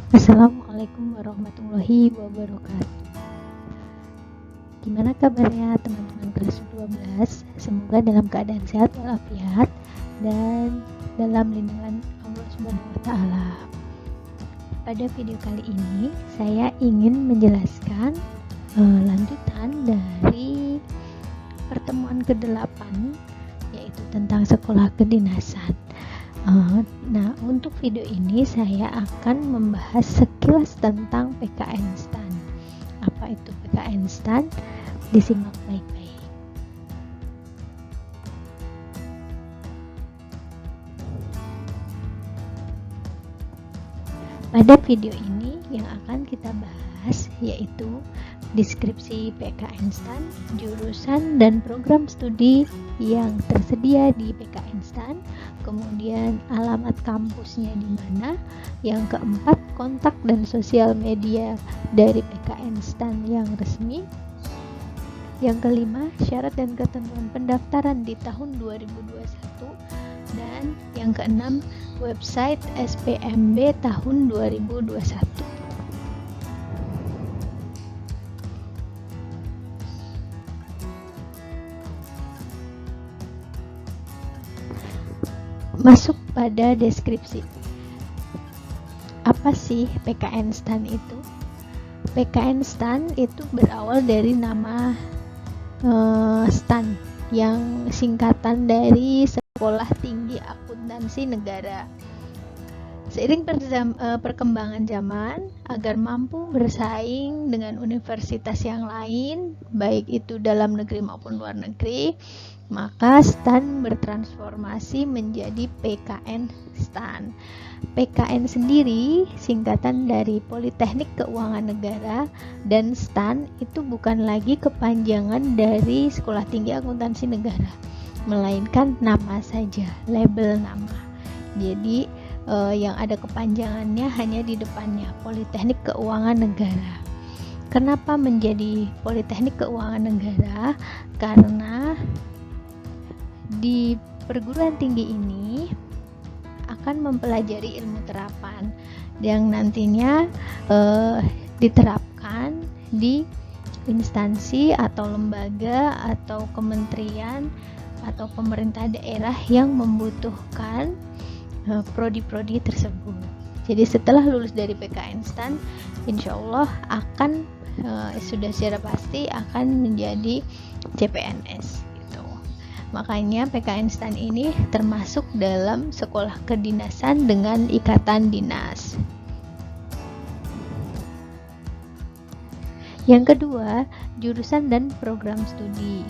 Assalamualaikum warahmatullahi wabarakatuh. Gimana kabarnya teman-teman kelas 12? Semoga dalam keadaan sehat walafiat dan dalam lindungan Allah Subhanahu wa taala. Pada video kali ini saya ingin menjelaskan lanjutan dari pertemuan ke-8, yaitu tentang sekolah kedinasan. Nah, untuk video ini saya akan membahas sekilas tentang PKN STAN. Apa itu PKN STAN? Disimak baik-baik. Pada video ini yang akan kita bahas yaitu deskripsi PKN STAN, jurusan dan program studi yang tersedia di PKN STAN, kemudian alamat kampusnya di mana, yang keempat kontak dan sosial media dari PKN STAN yang resmi, yang kelima syarat dan ketentuan pendaftaran di tahun 2021, dan yang keenam website SPMB tahun 2021. Masuk pada deskripsi. Apa sih PKN STAN itu? PKN STAN itu berawal dari nama STAN yang singkatan dari Sekolah Tinggi Akuntansi Negara. Seiring perkembangan zaman, agar mampu bersaing dengan universitas yang lain, baik itu dalam negeri maupun luar negeri, maka STAN bertransformasi menjadi PKN STAN. PKN sendiri singkatan dari Politeknik Keuangan Negara, dan STAN itu bukan lagi kepanjangan dari Sekolah Tinggi Akuntansi Negara, melainkan nama saja, label nama. Jadi yang ada kepanjangannya hanya di depannya, Politeknik Keuangan Negara. Kenapa menjadi Politeknik Keuangan Negara? Karena di perguruan tinggi ini akan mempelajari ilmu terapan yang nantinya diterapkan di instansi atau lembaga atau kementerian atau pemerintah daerah yang membutuhkan prodi-prodi tersebut. Jadi setelah lulus dari PKN STAN, insya Allah akan sudah secara pasti akan menjadi CPNS gitu. Makanya PKN STAN ini termasuk dalam sekolah kedinasan dengan ikatan dinas. Yang kedua, jurusan dan program studi.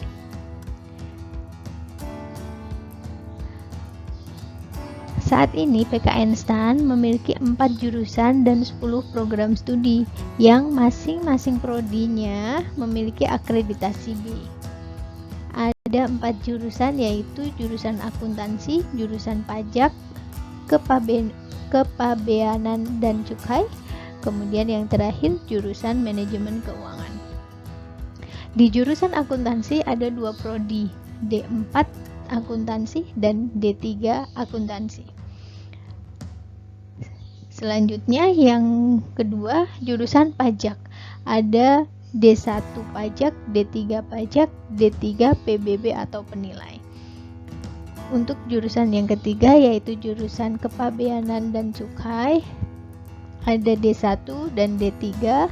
Saat ini PKN STAN memiliki 4 jurusan dan 10 program studi yang masing-masing prodinya memiliki akreditasi B. Ada 4 jurusan, yaitu jurusan akuntansi, jurusan pajak, kepabeanan dan cukai, kemudian yang terakhir jurusan manajemen keuangan. Di jurusan akuntansi ada 2 prodi, D4 akuntansi dan D3 akuntansi. Selanjutnya yang kedua, jurusan pajak. Ada D1 pajak, D3 pajak, D3 PBB atau penilai. Untuk jurusan yang ketiga yaitu jurusan kepabeanan dan cukai, ada D1 dan D3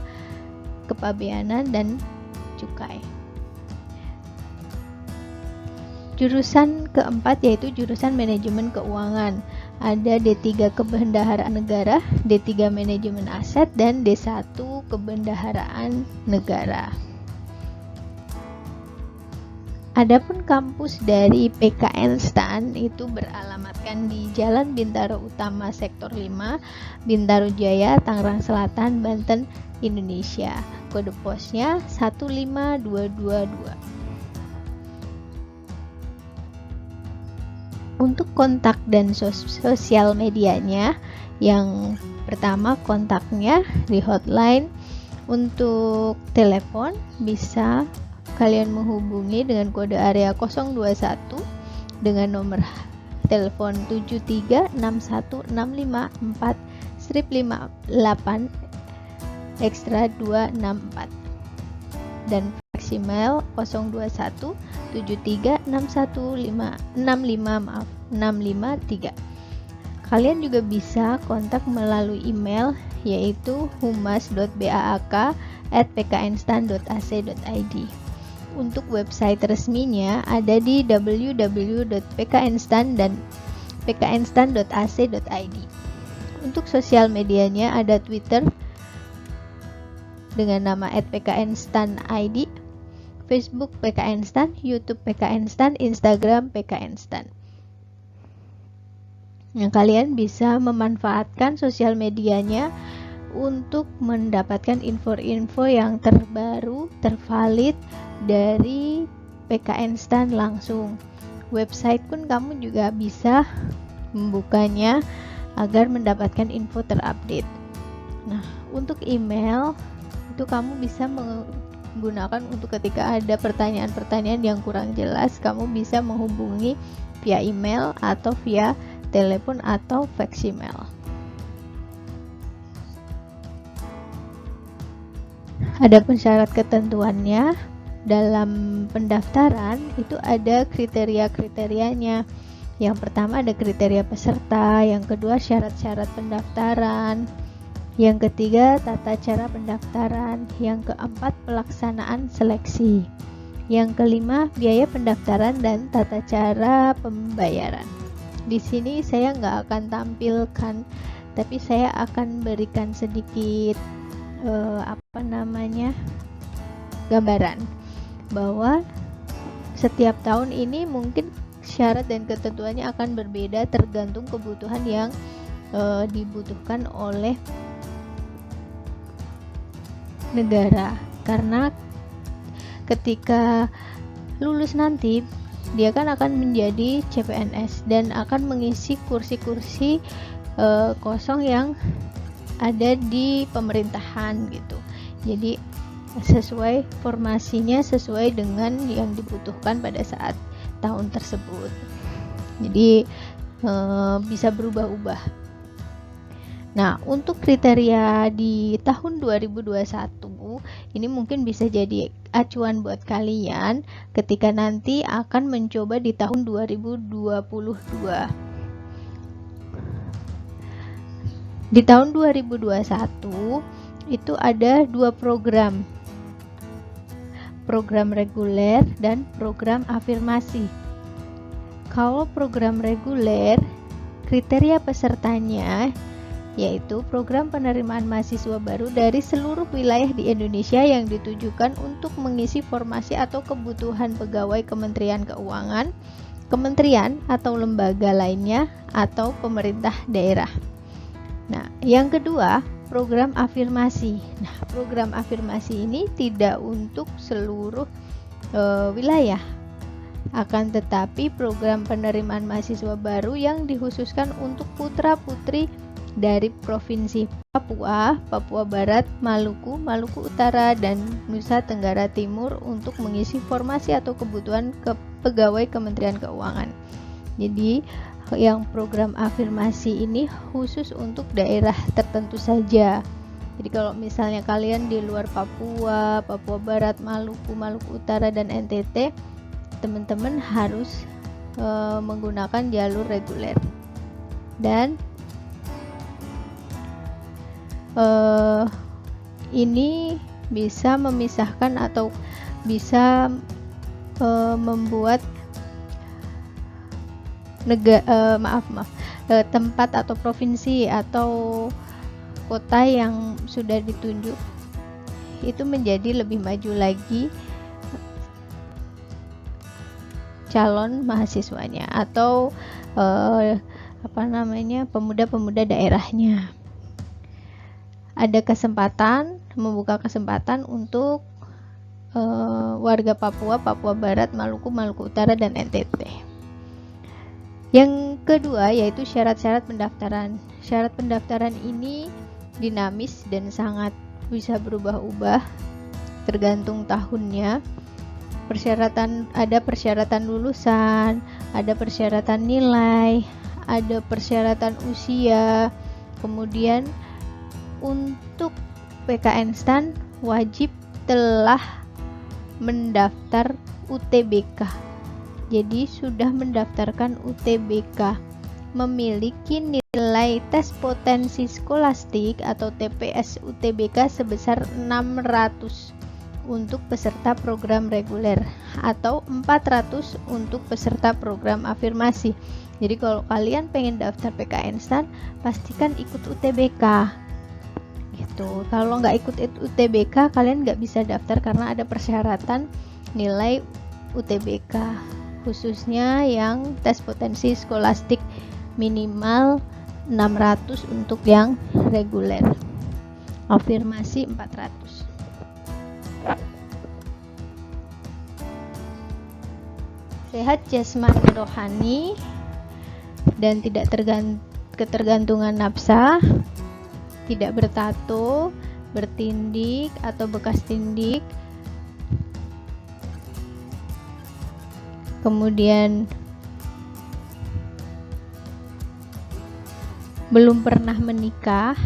kepabeanan dan cukai. Jurusan keempat yaitu jurusan manajemen keuangan. Ada D3 kebendaharaan negara, D3 manajemen aset, dan D1 kebendaharaan negara. Adapun kampus dari PKN STAN itu beralamatkan di Jalan Bintaro Utama Sektor 5, Bintaro Jaya, Tangerang Selatan, Banten, Indonesia. Kode posnya 15222. Untuk kontak dan sosial medianya, yang pertama kontaknya di hotline. Untuk telepon bisa kalian menghubungi dengan kode area 021 dengan nomor telepon 73616541 strip 58 ekstra 264 dan fax email 021 73 61 653. Kalian juga bisa kontak melalui email yaitu humas.baak@pknstan.ac.id. Untuk website resminya ada di www.pknstan dan pknstan.ac.id. Untuk sosial medianya ada Twitter dengan nama @pknstanid, Facebook PKNstan, YouTube PKNstan, Instagram PKNstan. Nah, kalian bisa memanfaatkan sosial medianya untuk mendapatkan info-info yang terbaru, tervalid dari PKNstan langsung. Website pun kamu juga bisa membukanya agar mendapatkan info terupdate. Nah, untuk email itu kamu bisa menggunakan untuk ketika ada pertanyaan-pertanyaan yang kurang jelas, kamu bisa menghubungi via email atau via telepon atau fax email. Ada syarat ketentuannya. Dalam pendaftaran itu ada kriteria-kriterianya. Yang pertama ada kriteria peserta, yang kedua syarat-syarat pendaftaran, yang ketiga tata cara pendaftaran, yang keempat pelaksanaan seleksi, yang kelima biaya pendaftaran dan tata cara pembayaran. Di sini saya nggak akan tampilkan, tapi saya akan berikan sedikit gambaran bahwa setiap tahun ini mungkin syarat dan ketentuannya akan berbeda tergantung kebutuhan yang dibutuhkan oleh negara, karena ketika lulus nanti dia kan akan menjadi CPNS dan akan mengisi kursi-kursi kosong yang ada di pemerintahan gitu. Jadi sesuai formasinya, sesuai dengan yang dibutuhkan pada saat tahun tersebut. Jadi bisa berubah-ubah. Nah, untuk kriteria di tahun 2021 ini mungkin bisa jadi acuan buat kalian ketika nanti akan mencoba di tahun 2022. Di tahun 2021 itu ada 2 program reguler dan program afirmasi. Kalau program reguler, kriteria pesertanya yaitu program penerimaan mahasiswa baru dari seluruh wilayah di Indonesia yang ditujukan untuk mengisi formasi atau kebutuhan pegawai Kementerian Keuangan, kementerian atau lembaga lainnya, atau pemerintah daerah. Nah, yang kedua, program afirmasi. Nah, program afirmasi ini tidak untuk seluruh wilayah, akan tetapi program penerimaan mahasiswa baru yang dikhususkan untuk putra-putri dari Provinsi Papua, Papua Barat, Maluku, Maluku Utara, dan Nusa Tenggara Timur untuk mengisi formasi atau kebutuhan pegawai Kementerian Keuangan. Jadi yang program afirmasi ini khusus untuk daerah tertentu saja. Jadi kalau misalnya kalian di luar Papua, Papua Barat, Maluku, Maluku Utara, dan NTT, teman-teman harus menggunakan jalur reguler. Dan ini bisa memisahkan atau bisa membuat tempat atau provinsi atau kota yang sudah ditunjuk itu menjadi lebih maju lagi calon mahasiswanya atau pemuda-pemuda daerahnya. Ada kesempatan, membuka kesempatan untuk warga Papua, Papua Barat, Maluku, Maluku Utara, dan NTT. Yang kedua yaitu syarat-syarat pendaftaran. Syarat pendaftaran ini dinamis dan sangat bisa berubah-ubah tergantung tahunnya. Ada persyaratan lulusan, ada persyaratan nilai, ada persyaratan usia, kemudian untuk PKN STAN wajib telah mendaftar UTBK. Jadi sudah mendaftarkan UTBK, memiliki nilai tes potensi skolastik atau TPS UTBK sebesar 600 untuk peserta program reguler atau 400 untuk peserta program afirmasi. Jadi kalau kalian pengen daftar PKN STAN, pastikan ikut UTBK gitu. Kalau nggak ikut UTBK, kalian nggak bisa daftar karena ada persyaratan nilai UTBK, khususnya yang tes potensi skolastik minimal 600 untuk yang reguler, afirmasi 400. Sehat jasmani rohani dan tidak ketergantungan nafsa, tidak bertato, bertindik atau bekas tindik, kemudian belum pernah menikah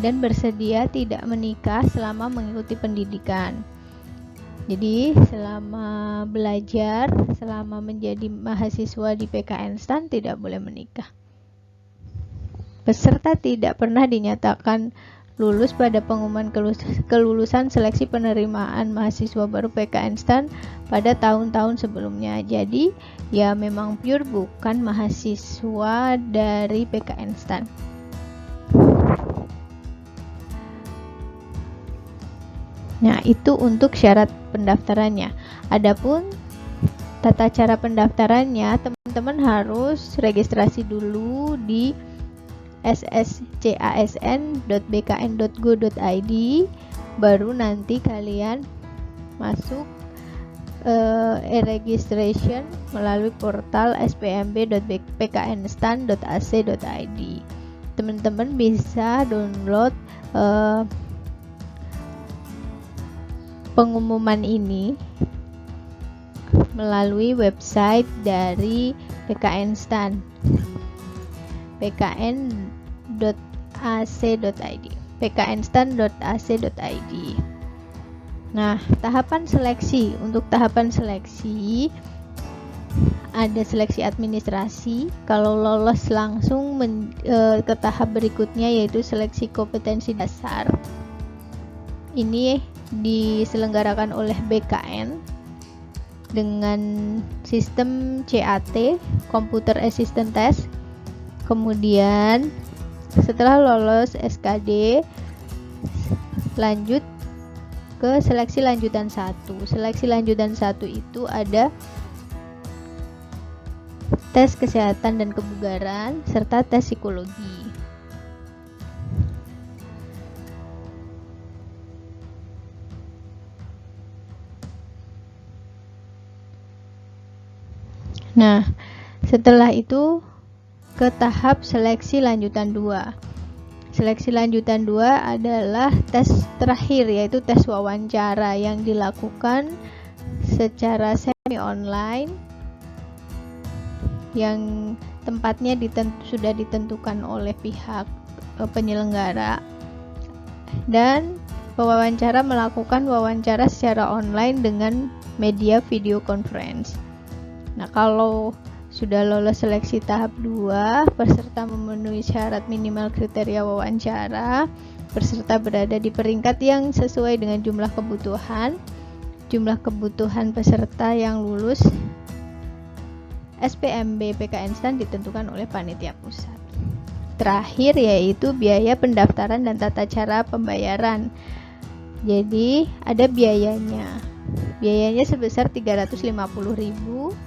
dan bersedia tidak menikah selama mengikuti pendidikan. Jadi selama belajar, selama menjadi mahasiswa di PKN STAN tidak boleh menikah. Peserta tidak pernah dinyatakan lulus pada pengumuman kelulusan seleksi penerimaan mahasiswa baru PKN STAN pada tahun-tahun sebelumnya. Jadi ya memang pure bukan mahasiswa dari PKN STAN. Nah, itu untuk syarat pendaftarannya. Adapun tata cara pendaftarannya, teman-teman harus registrasi dulu di sscasn.bkn.go.id, baru nanti kalian masuk e-registration melalui portal spmb.pknstan.ac.id. Teman-teman bisa download pengumuman ini melalui website dari PKN STAN, pkn.ac.id, pknstan.ac.id. Nah, tahapan seleksi. Untuk tahapan seleksi ada seleksi administrasi. Kalau lolos langsung ke tahap berikutnya, yaitu seleksi kompetensi dasar. Ini diselenggarakan oleh BKN dengan sistem CAT, Computer Assistant Test. Kemudian setelah lolos SKD, lanjut ke seleksi lanjutan 1. Seleksi lanjutan 1 itu ada tes kesehatan dan kebugaran serta tes psikologi. Nah, setelah itu ke tahap seleksi lanjutan 2. Seleksi lanjutan 2 adalah tes terakhir, yaitu tes wawancara yang dilakukan secara semi online, yang tempatnya sudah ditentukan oleh pihak penyelenggara, dan pewawancara melakukan wawancara secara online dengan media video conference. Nah, kalau sudah lolos seleksi tahap 2, peserta memenuhi syarat minimal kriteria wawancara, peserta berada di peringkat yang sesuai dengan jumlah kebutuhan peserta yang lulus SPMB PKN STAN ditentukan oleh panitia pusat. Terakhir yaitu biaya pendaftaran dan tata cara pembayaran. Jadi ada biayanya. Biayanya sebesar 350.000.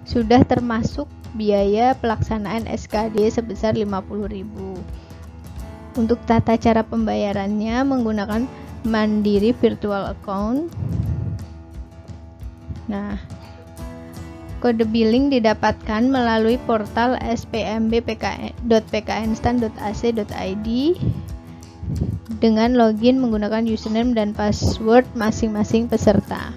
Sudah termasuk biaya pelaksanaan SKD sebesar 50.000. Untuk tata cara pembayarannya menggunakan Mandiri Virtual Account. Nah, kode billing didapatkan melalui portal spmb.pknstan.ac.id dengan login menggunakan username dan password masing-masing peserta.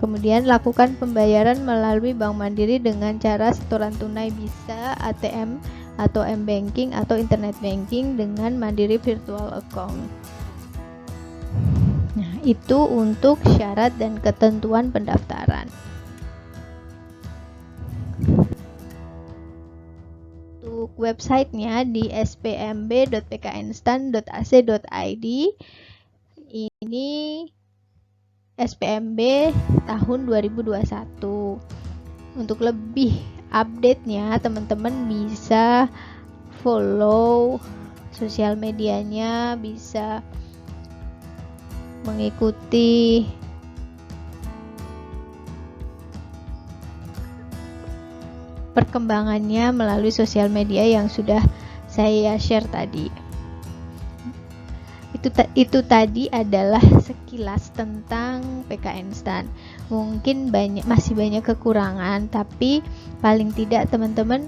Kemudian lakukan pembayaran melalui Bank Mandiri dengan cara setoran tunai, bisa ATM atau m-banking atau internet banking dengan Mandiri Virtual Account. Nah, itu untuk syarat dan ketentuan pendaftaran. Untuk websitenya di spmb.pknstan.ac.id. Ini SPMB tahun 2021. Untuk lebih update-nya, teman-teman bisa follow sosial medianya, bisa mengikuti perkembangannya melalui sosial media yang sudah saya share tadi. Itu tadi adalah sekilas tentang PKN-STAN. Mungkin masih banyak kekurangan, tapi paling tidak teman-teman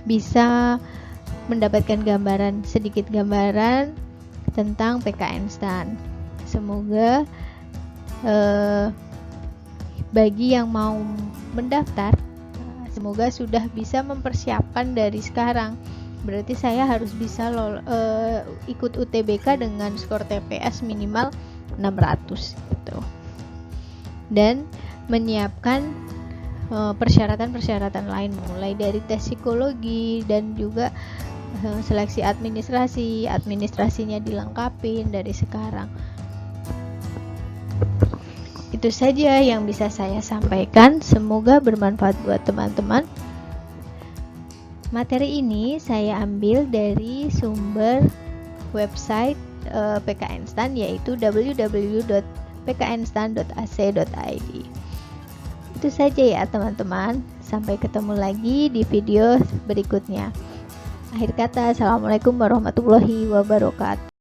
bisa mendapatkan sedikit gambaran tentang PKN-STAN. Semoga bagi yang mau mendaftar, semoga sudah bisa mempersiapkan dari sekarang. Berarti saya harus bisa ikut UTBK dengan skor TPS minimal 600 gitu. Dan menyiapkan persyaratan-persyaratan lain, mulai dari tes psikologi dan juga seleksi administrasinya dilengkapin dari sekarang. Itu saja yang bisa saya sampaikan. Semoga bermanfaat buat teman-teman. Materi ini saya ambil dari sumber website PKN-STAN, yaitu www.pknstan.ac.id. Itu saja ya teman-teman. Sampai ketemu lagi di video berikutnya. Akhir kata, assalamualaikum warahmatullahi wabarakatuh.